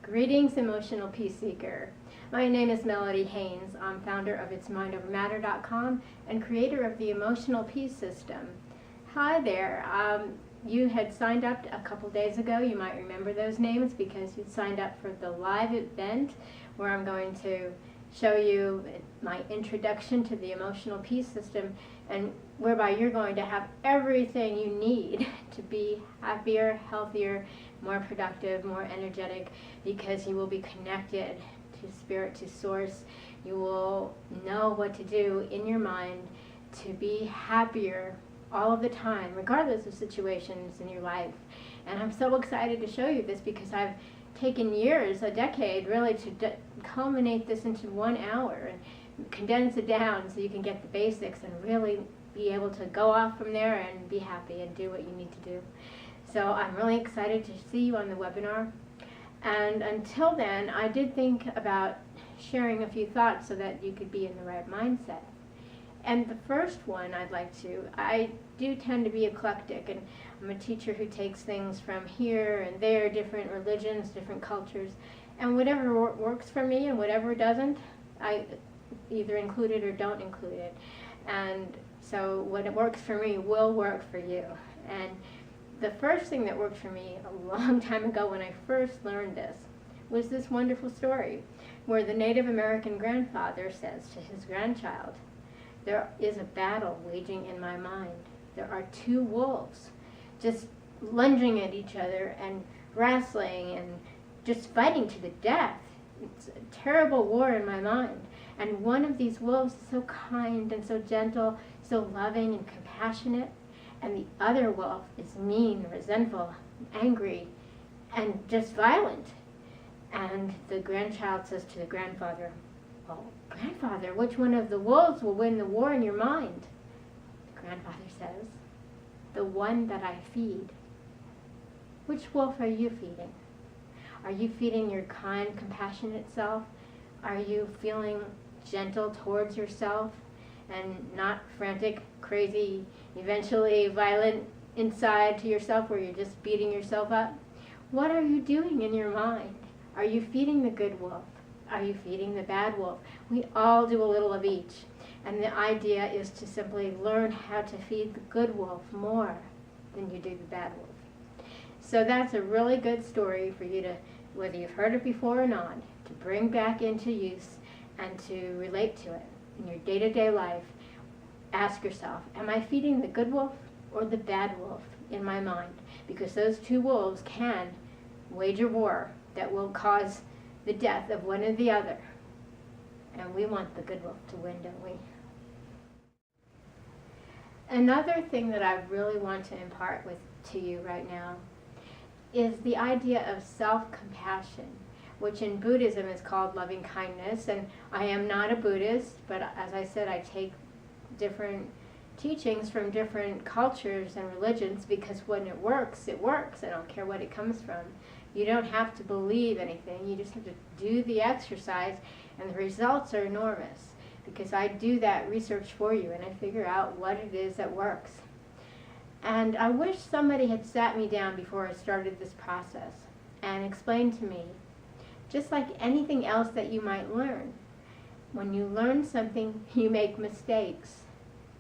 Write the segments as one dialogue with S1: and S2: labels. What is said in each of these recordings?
S1: Greetings, emotional peace seeker. My name is Melody Haynes. I'm founder of itsmindovermatter.com and creator of the Emotional Peace System. Hi there. You had signed up a couple days ago. You might remember those names because you signed up for the live event where I'm going to show you my introduction to the Emotional Peace System, and whereby you're going to have everything you need to be happier, healthier, more productive, more energetic, because you will be connected to spirit, to source. You will know what to do in your mind to be happier all of the time, regardless of situations in your life. And I'm so excited to show you this because I've taken years, a decade really, to culminate this into 1 hour and condense it down so you can get the basics and really be able to go off from there and be happy and do what you need to do. So I'm really excited to see you on the webinar. And until then, I did think about sharing a few thoughts so that you could be in the right mindset. And the first one I do tend to be eclectic, and I'm a teacher who takes things from here and there, different religions, different cultures, and whatever works for me and whatever doesn't, I either include it or don't include it. And so what works for me will work for you. And the first thing that worked for me a long time ago when I first learned this was this wonderful story where the Native American grandfather says to his grandchild, "There is a battle waging in my mind. There are two wolves just lunging at each other and wrestling and just fighting to the death. It's a terrible war in my mind. And one of these wolves is so kind and so gentle, so loving and compassionate. And the other wolf is mean, resentful, angry, and just violent." And the grandchild says to the grandfather, "Well, grandfather, which one of the wolves will win the war in your mind?" The grandfather says, "The one that I feed." Which wolf are you feeding? Are you feeding your kind, compassionate self? Are you feeling gentle towards yourself and not frantic, crazy, eventually violent inside to yourself where you're just beating yourself up? What are you doing in your mind? Are you feeding the good wolf? Are you feeding the bad wolf? We all do a little of each. And the idea is to simply learn how to feed the good wolf more than you do the bad wolf. So that's a really good story for you to, whether you've heard it before or not, to bring back into use and to relate to it in your day-to-day life. Ask yourself, am I feeding the good wolf or the bad wolf in my mind? Because those two wolves can wage a war that will cause the death of one or the other. And we want the good wolf to win, don't we? Another thing that I really want to impart to you right now is the idea of self-compassion, which in Buddhism is called loving kindness. And I am not a Buddhist, but as I said, I take different teachings from different cultures and religions because when it works, it works. I don't care what it comes from. You don't have to believe anything. You just have to do the exercise, and the results are enormous because I do that research for you and I figure out what it is that works. And I wish somebody had sat me down before I started this process and explained to me, just like anything else that you might learn, when you learn something, you make mistakes.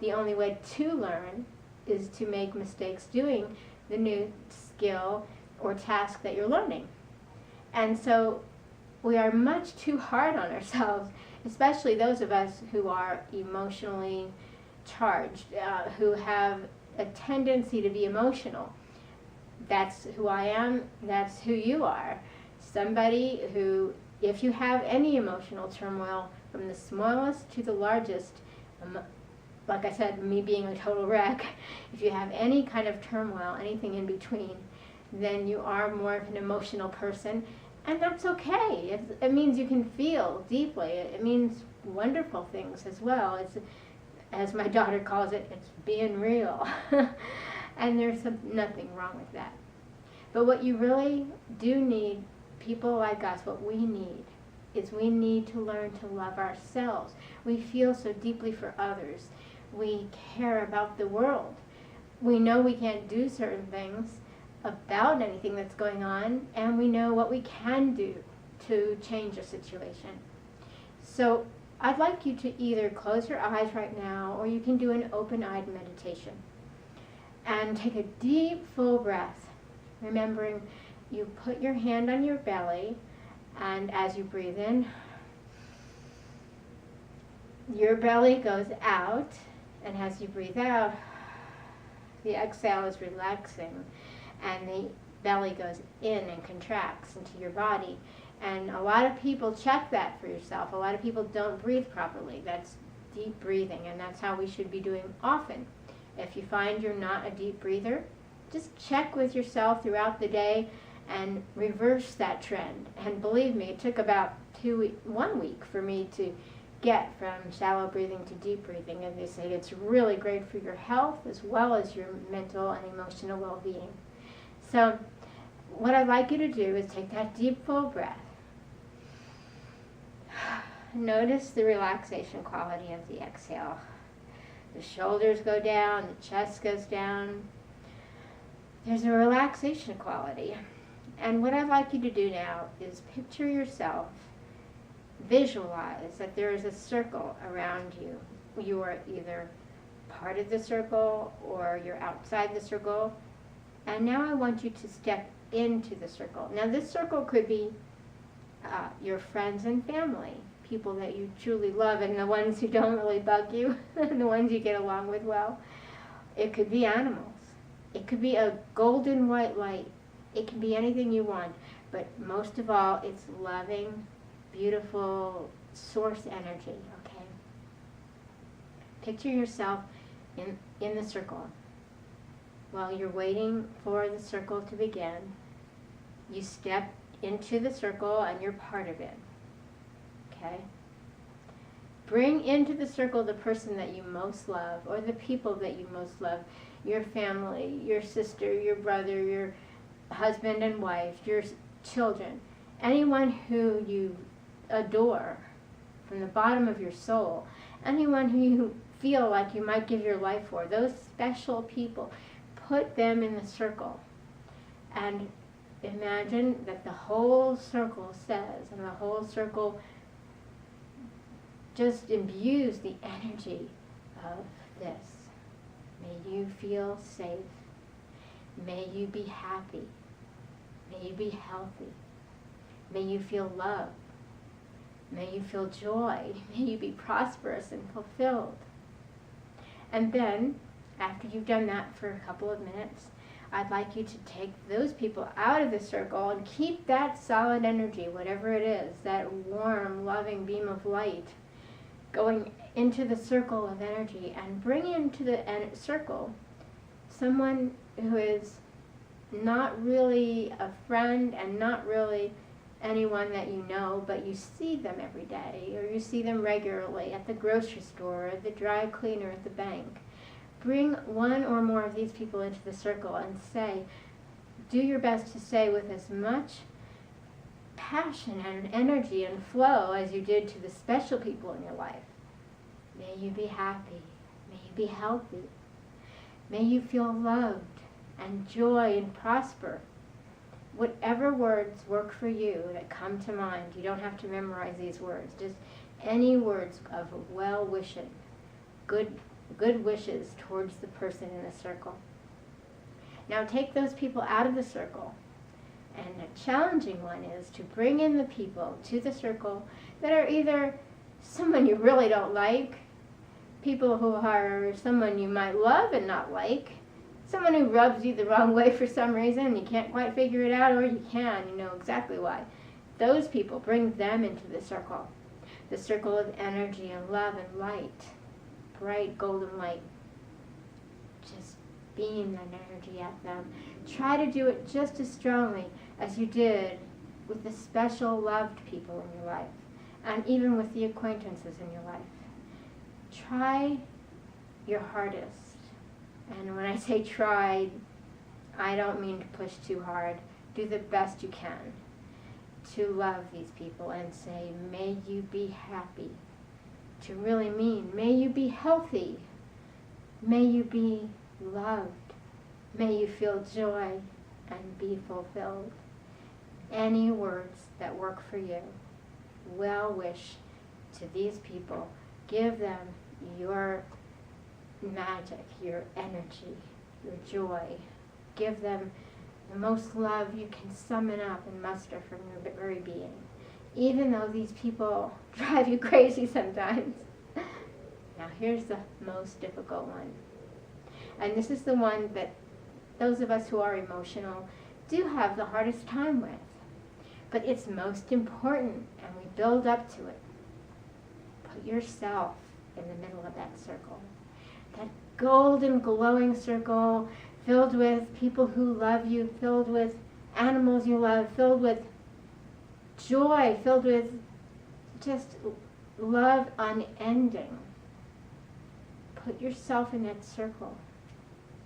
S1: The only way to learn is to make mistakes doing the new skill or task that you're learning. And so we are much too hard on ourselves, especially those of us who are emotionally charged, who have a tendency to be emotional. That's who I am, that's who you are. Somebody who, if you have any emotional turmoil, from the smallest to the largest, like I said, me being a total wreck, if you have any kind of turmoil, anything in between, then you are more of an emotional person, and that's okay. It means you can feel deeply. It means wonderful things as well. It's, as my daughter calls it, it's being real. And there's nothing wrong with that. But what you really do need, people like us, what we need is we need to learn to love ourselves. We feel so deeply for others. We care about the world. We know we can't do certain things about anything that's going on, and we know what we can do to change a situation. So I'd like you to either close your eyes right now, or you can do an open-eyed meditation. And take a deep, full breath, remembering you put your hand on your belly, and as you breathe in, your belly goes out, and as you breathe out, the exhale is relaxing, and the belly goes in and contracts into your body. And a lot of people check that for yourself. A lot of people don't breathe properly. That's deep breathing, and that's how we should be doing often. If you find you're not a deep breather, just check with yourself throughout the day and reverse that trend. And believe me, it took about 1 week for me to get from shallow breathing to deep breathing. And they say it's really great for your health as well as your mental and emotional well-being. So what I'd like you to do is take that deep, full breath. Notice the relaxation quality of the exhale. The shoulders go down, the chest goes down. There's a relaxation quality. And what I'd like you to do now is picture yourself, visualize that there is a circle around you. You are either part of the circle or you're outside the circle. And now I want you to step into the circle. Now this circle could be your friends and family, people that you truly love, and the ones who don't really bug you, and the ones you get along with well. It could be animals. It could be a golden white light. It can be anything you want. But most of all, it's loving, beautiful source energy, okay? Picture yourself in the circle. While you're waiting for the circle to begin, you step into the circle and you're part of it. Okay? Bring into the circle the person that you most love, or the people that you most love. Your family, your sister, your brother, your husband and wife, your children. Anyone who you adore from the bottom of your soul. Anyone who you feel like you might give your life for. Those special people. Put them in the circle. And imagine that the whole circle says, and the whole circle just imbues the energy of this. May you feel safe. May you be happy. May you be healthy. May you feel love. May you feel joy. May you be prosperous and fulfilled. And then, after you've done that for a couple of minutes, I'd like you to take those people out of the circle and keep that solid energy, whatever it is, that warm, loving beam of light, going into the circle of energy, and bring into the circle someone who is not really a friend and not really anyone that you know, but you see them every day, or you see them regularly at the grocery store, or the dry cleaner, at the bank. Bring one or more of these people into the circle and do your best to say with as much passion and energy and flow as you did to the special people in your life. May you be happy. May you be healthy. May you feel loved and joy and prosper. Whatever words work for you that come to mind, you don't have to memorize these words, just any words of well-wishing, good wishes towards the person in the circle. Now take those people out of the circle, and a challenging one is to bring in the people to the circle that are either someone you really don't like, people who are someone you might love and not like, someone who rubs you the wrong way for some reason and you can't quite figure it out, or you can, you know exactly why. Those people, bring them into the circle of energy and love and light, bright golden light. Just beam that energy at them. Try to do it just as strongly as you did with the special loved people in your life, and even with the acquaintances in your life. Try your hardest. And when I say try, I don't mean to push too hard. Do the best you can to love these people and say, may you be happy. To really mean, may you be healthy. May you be loved. May you feel joy and be fulfilled. any words that work for you. Well wish to these people. Give them your magic, your energy, your joy. Give them the most love you can summon up and muster from your very being, even though these people drive you crazy sometimes. Now here's the most difficult one. And this is the one that those of us who are emotional do have the hardest time with. But it's most important, and we build up to it. Put yourself in the middle of that circle. That golden glowing circle filled with people who love you, filled with animals you love, filled with joy, filled with just love unending. Put yourself in that circle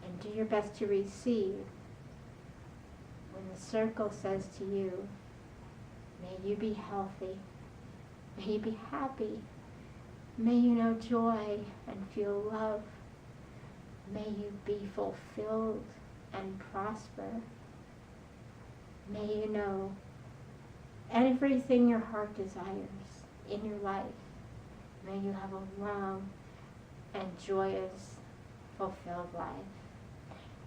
S1: and do your best to receive when the circle says to you, may you be healthy, may you be happy, may you know joy and feel love, may you be fulfilled and prosper, may you know everything your heart desires in your life, may you have a long and joyous, fulfilled life.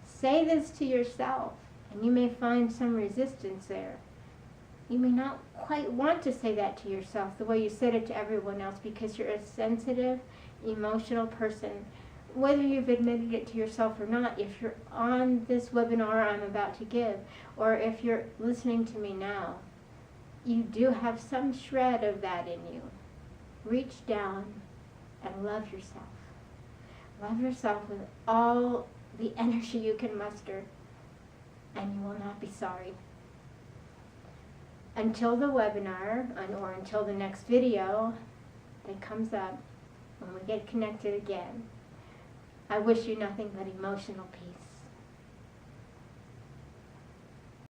S1: Say this to yourself, and you may find some resistance there. You may not quite want to say that to yourself the way you said it to everyone else because you're a sensitive, emotional person. Whether you've admitted it to yourself or not, if you're on this webinar I'm about to give, or if you're listening to me now, you do have some shred of that in you. Reach down and love yourself. Love yourself with all the energy you can muster, and you will not be sorry. Until the webinar, or until the next video that comes up, when we get connected again, I wish you nothing but emotional peace.